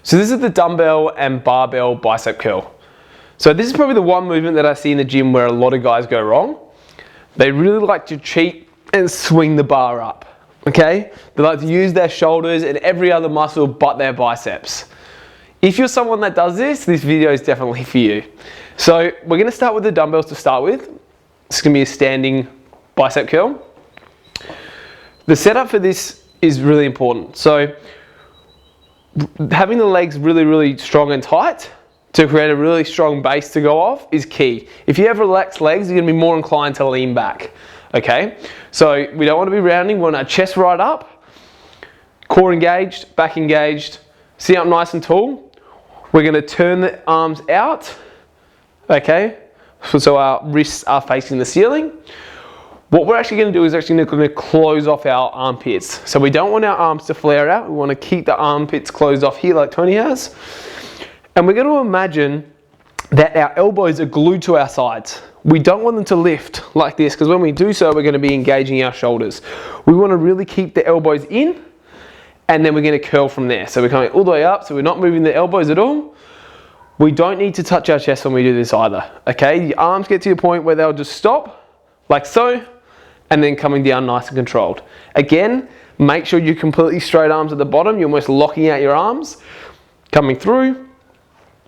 So this is the dumbbell and barbell bicep curl. So this is probably the one movement that I see in the gym where a lot of guys go wrong. They really like to cheat and swing the bar up, okay? They like to use their shoulders and every other muscle but their biceps. If you're someone that does this video is definitely for you. So we're gonna start with the dumbbells to start with. It's gonna be a standing bicep curl. The setup for this is really important. So having the legs really strong and tight to create a really strong base to go off is key. If you have relaxed legs, you're gonna be more inclined to lean back, okay? So we don't wanna be rounding, we want our chest right up, core engaged, back engaged, sit up nice and tall. We're gonna turn the arms out, okay? So our wrists are facing the ceiling. What we're actually going to do is actually going to close off our armpits. So we don't want our arms to flare out. We want to keep the armpits closed off here like Tony has. And we're going to imagine that our elbows are glued to our sides. We don't want them to lift like this because when we do so, we're going to be engaging our shoulders. We want to really keep the elbows in and then we're going to curl from there. So we're coming all the way up, so we're not moving the elbows at all. We don't need to touch our chest when we do this either, okay? The arms get to a point where they'll just stop, like so, and then coming down nice and controlled. Again, make sure you're completely straight arms at the bottom. You're almost locking out your arms. Coming through,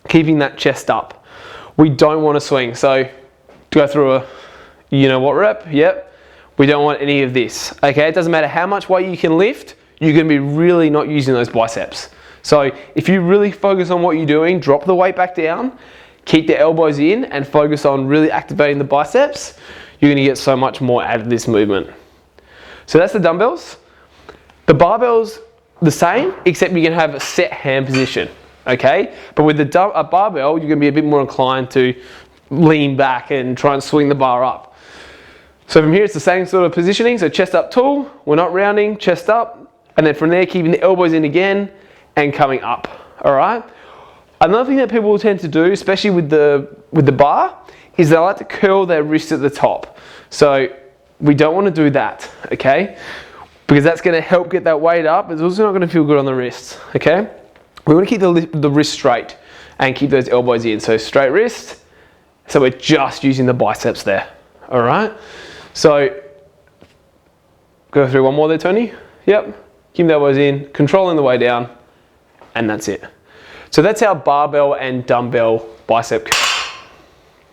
keeping that chest up. We don't want to swing. So go through a, you know what rep? Yep. We don't want any of this. Okay, it doesn't matter how much weight you can lift, you're going to be really not using those biceps. So if you really focus on what you're doing, drop the weight back down, keep the elbows in and focus on really activating the biceps, you're going to get so much more out of this movement. So that's the dumbbells. The barbell's the same, except you can have a set hand position, okay? But with a barbell, you're going to be a bit more inclined to lean back and try and swing the bar up. So from here, it's the same sort of positioning. So chest up tall, we're not rounding, chest up, and then from there, keeping the elbows in again and coming up, all right? Another thing that people will tend to do, especially with the bar, is they like to curl their wrists at the top. So we don't want to do that, okay? Because that's going to help get that weight up. It's also not going to feel good on the wrists, okay? We want to keep the wrist straight and keep those elbows in. So straight wrist, so we're just using the biceps there, all right? So go through one more there, Tony. Yep, keep the elbows in, controlling the way down, and that's it. So that's our barbell and dumbbell bicep curl.